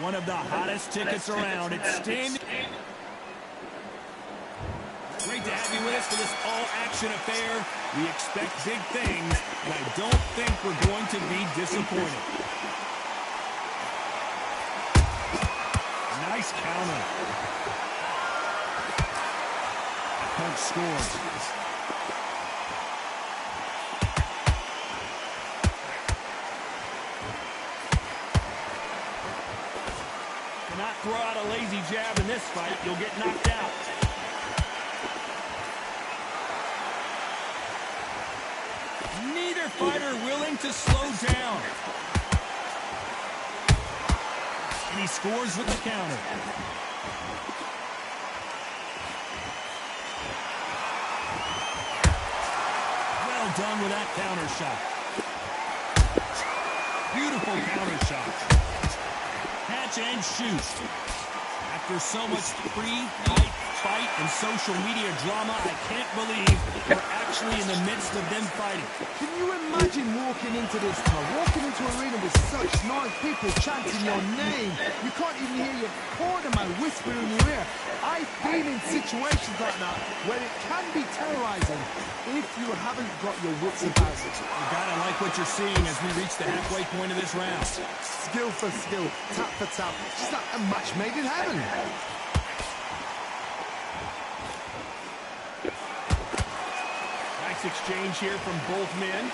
One of the hottest tickets around. It's standing. Great to have you with us for this all-action affair. We expect big things, and I don't think we're going to be disappointed. Nice counter. Punch scores. Cannot throw out a lazy jab in this fight. You'll get knocked out. Neither fighter willing to slow down. And he scores with the counter. Well done with that counter shot. Beautiful counter shot. Catch and shoot. After so much fight and social media drama, I can't believe we're actually in the midst of them fighting. Can you imagine walking into this town, walking into an arena with such noise, people chanting your name? You can't even hear your cornerman whisper in your ear. I've been in situations like that where it can be terrorizing if you haven't got your wits about it. You gotta like what you're seeing as we reach the halfway point of this round. Skill for skill, tap for tap, just like a match made in heaven. Nice exchange here from both men.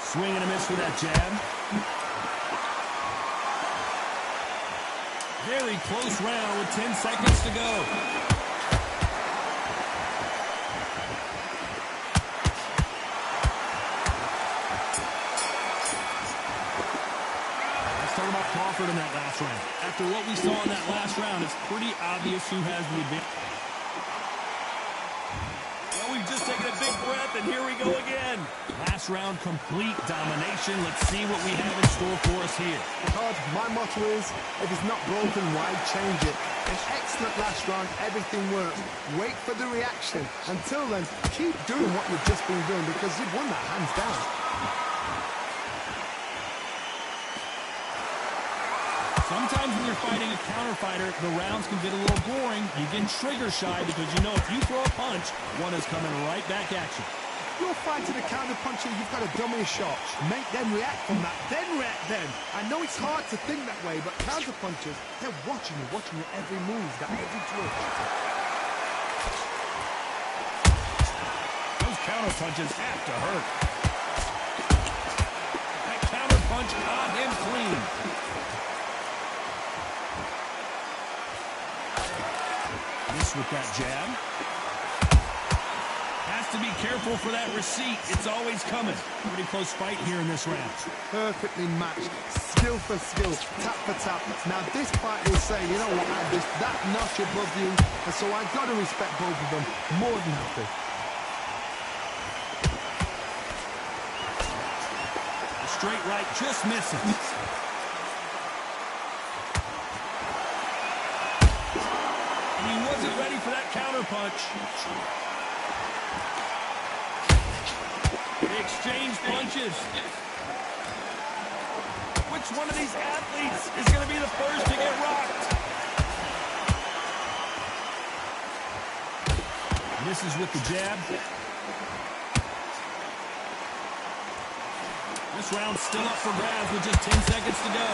Swing and a miss with that jab. Very close round with 10 seconds to go. Let's talk about Crawford in that last round. After what we saw in that last round, it's pretty obvious who has the advantage. Well, we've just taken a big breath, and here we go again. Last round, complete domination. Let's see what we have in store for us here. Todd, my motto is, if it's not broken, why change it? An excellent last round, everything worked. Wait for the reaction. Until then, keep doing what you've just been doing because you've won that hands down. Sometimes when you're fighting a counter fighter, the rounds can get a little boring. You get trigger shy because you know if you throw a punch, one is coming right back at you. You're fighting a counter puncher, you've got to dummy a shot. Make them react from that, then react then. I know it's hard to think that way, but counter punchers, they're watching your every move, that every twitch. Those counter punches have to hurt. That counter punch got him clean. Miss with that jab. Has to be careful for that receipt. It's always coming. Pretty close fight here in this round. Perfectly matched. Skill for skill. Tap for tap. Now this fight will say, you know what, I'm just that notch above you. And so I've got to respect both of them. More than happy. The straight right just misses. He wasn't ready for that counter punch. They exchange punches. Which one of these athletes is going to be the first to get rocked? Misses with the jab. This round's still up for grabs with just 10 seconds to go.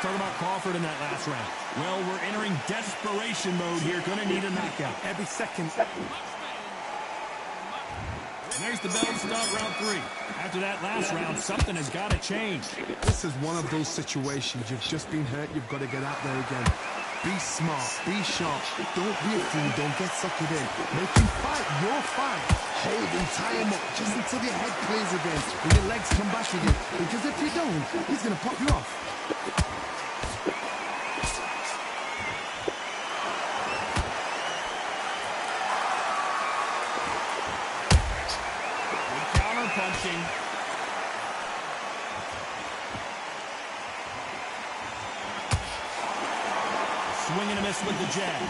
Talk about Crawford in that last round. Well, we're entering desperation mode here. Gonna need a knockout. Every second. And there's the bell to start round 3. After that last round, something has got to change. This is one of those situations. You've just been hurt. You've got to get out there again. Be smart. Be sharp. Don't be a fool. Don't get suckered in. Make him fight your fight. Hold him, tie him up just until your head clears again and your legs come back again. Because if you don't, he's going to pop you off. Swing and a miss with the jab.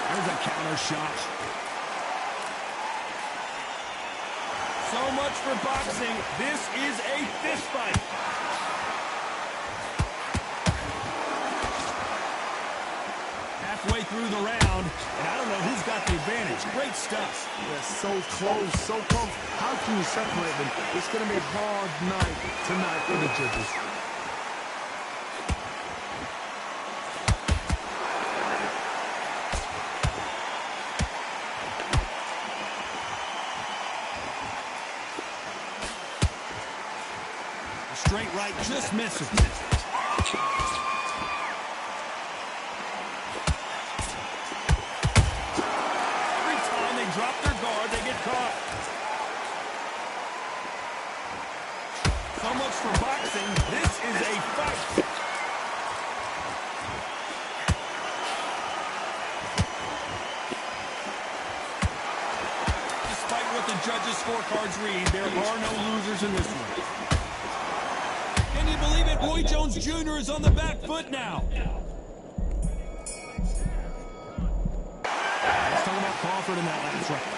There's a counter shot. So much for boxing. This is a fist fight. Halfway through the round, and I don't know who's got the advantage. Great stuff. They're so close, so close. How can you separate them? It's going to be a hard night tonight for the judges. A straight right just misses. Drop their guard, they get caught. So much for boxing. This is a fight. Despite what the judges' scorecards read, there are no losers in this one. Can you believe it? Roy Jones Jr. is on the back foot now. Crawford in that last round.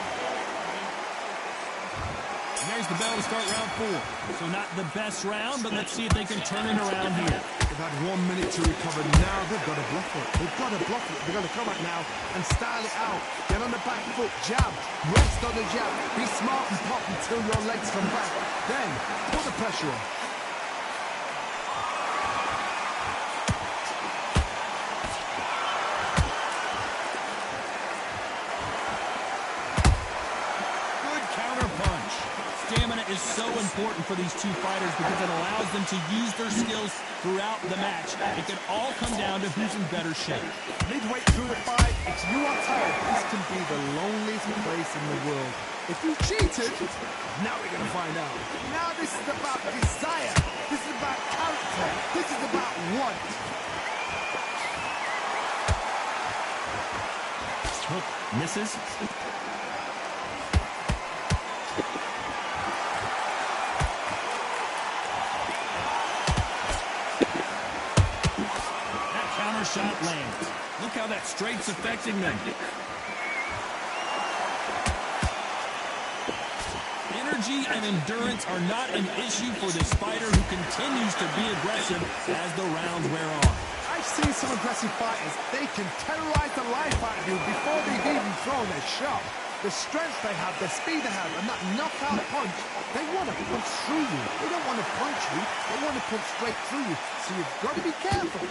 And there's the bell to start round 4. So not the best round, but let's see if they can turn it around here. They've had 1 minute to recover. Now they've got to bluff it. They've got to bluff it. They've got to come back now and style it out. Get on the back foot, jab, rest on the jab. Be smart and pop until your legs come back. Then put the pressure on. Stamina is so important for these two fighters because it allows them to use their skills throughout the match. It can all come down to who's in better shape. Midway through the fight, if you are tired, this can be the loneliest place in the world. If you cheated, now we're going to find out. Now this is about desire. This is about character. This is about want. Hook misses. Shot lands. Look how that straight's affecting them. Energy and endurance are not an issue for this fighter who continues to be aggressive as the rounds wear on. I've seen some aggressive fighters. They can terrorize the life out of you before they've even thrown a shot. The strength they have, the speed they have, and that knockout punch, they want to punch through you. They don't want to punch you. They want to punch straight through you. So you've got to be careful.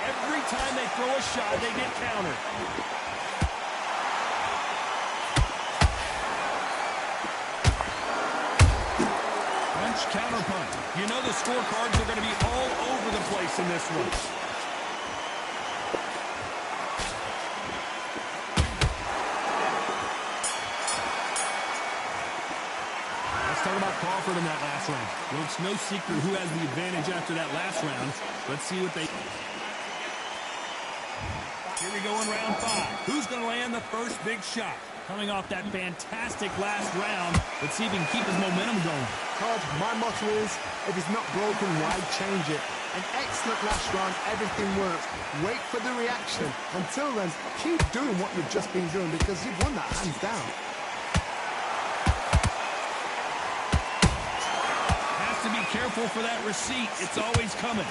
Every time they throw a shot, they get countered. Punch, counter punch. You know the scorecards are going to be all over the place in this one. Let's talk about Crawford in that last round. Well, it's no secret who has the advantage after that last round. Let's see what they... Here we go in round 5. Who's going to land the first big shot? Coming off that fantastic last round, let's see if he can keep his momentum going. Todd, my motto is, if it's not broken, why change it? An excellent last round, everything works. Wait for the reaction. Until then, keep doing what you've just been doing because you've won that hands down. Has to be careful for that receipt. It's always coming.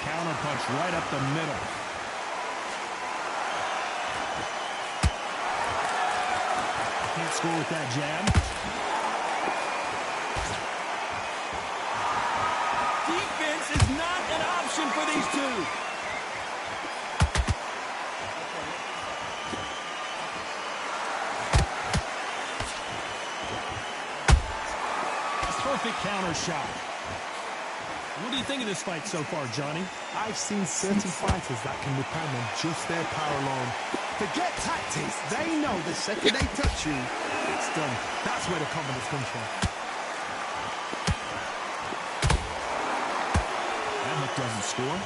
Counter punch right up the middle. Can't score with that jab. Defense is not an option for these two. A perfect counter shot. What do you think of this fight so far, Johnny? I've seen certain fighters that can depend on just their power alone. Forget tactics. They know the second they touch you, it's done. That's where the confidence comes from. That hook doesn't score.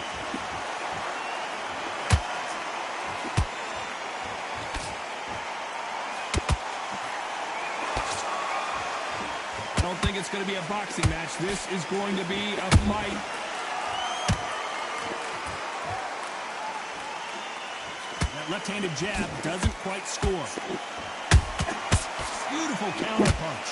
don't think it's going to be a boxing match. This is going to be a fight. That left-handed jab doesn't quite score. Beautiful counter punch.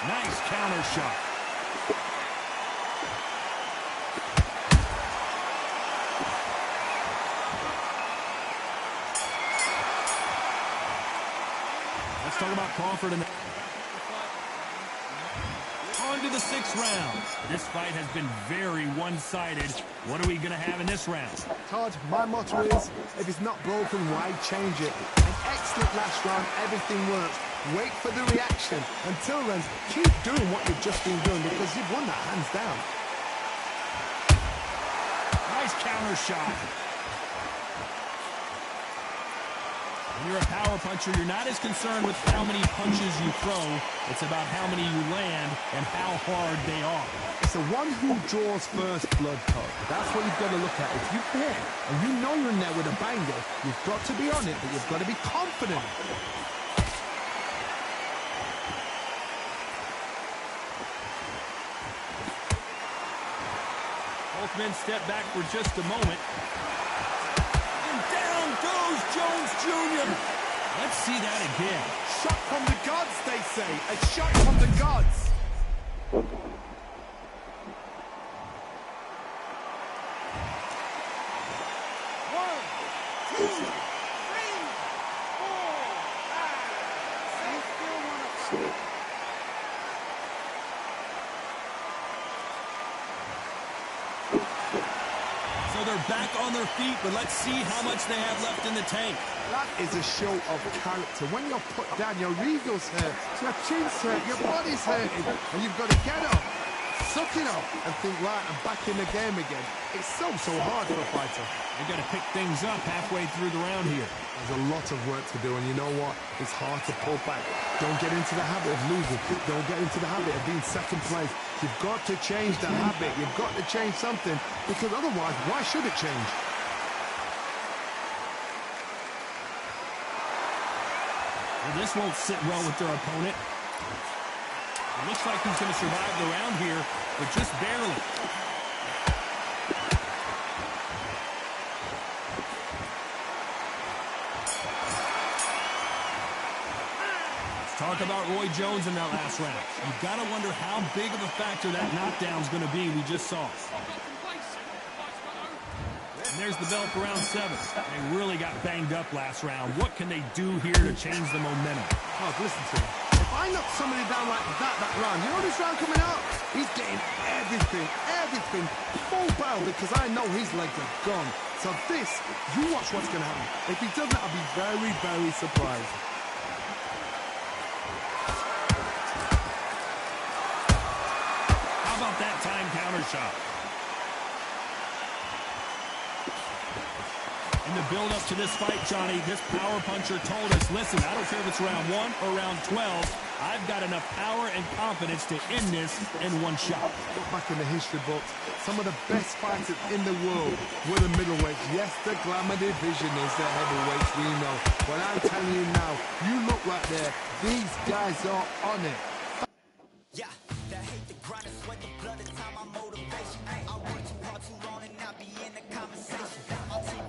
Nice counter shot. Let's talk about Crawford and on to the 6th round. This fight has been very one-sided. What are we going to have in this round? Todd, my motto is, if it's not broken, why change it? An excellent last round, everything works. Wait for the reaction. Until then, keep doing what you've just been doing because you've won that hands down. Nice counter shot. When you're a power puncher, you're not as concerned with how many punches you throw. It's about how many you land and how hard they are. It's the one who draws first blood, Todd. That's what you've got to look at. If you hit and you know you're in there with a banger, you've got to be on it, but you've got to be confident. Both men step back for just a moment. And down goes Jones Jr. Let's see that again. Shot from the gods, they say. A shot from the gods. One, two, three, 4, 5, 6. Still wanna fight. So they're back on their feet, but let's see how much they have left in the tank. That is a show of character. When you're put down, your ego's hurt, your chin's hurt, your body's hurting, and you've got to get up, suck it up, and think, right, I'm back in the game again. It's so hard for a fighter. They've got to pick things up halfway through the round here. There's a lot of work to do, and you know what? It's hard to pull back. Don't get into the habit of losing. Don't get into the habit of being second place. You've got to change the habit. You've got to change something, because otherwise, why should it change? Well, this won't sit well with their opponent. It looks like he's going to survive the round here, but just barely. Talk about Roy Jones in that last round. You've got to wonder how big of a factor that knockdown's going to be we just saw. And there's the bell for round 7. They really got banged up last round. What can they do here to change the momentum? Oh, listen to me. If I knock somebody down like that round, you know this round coming out? He's getting everything, full barrel, because I know his legs are gone. So this, you watch what's going to happen. If he doesn't, I'll be very surprised. That time counter shot. In the build-up to this fight, Johnny, this power puncher told us, listen, I don't care if it's round 1 or round 12, I've got enough power and confidence to end this in one shot. Look back in the history books, some of the best fighters in the world were the middleweights. Yes, the glamour division is the heavyweights, we know. But I'm telling you now, you look right there, these guys are on it. Yeah, that hate the grind, sweat the blood, the time I'm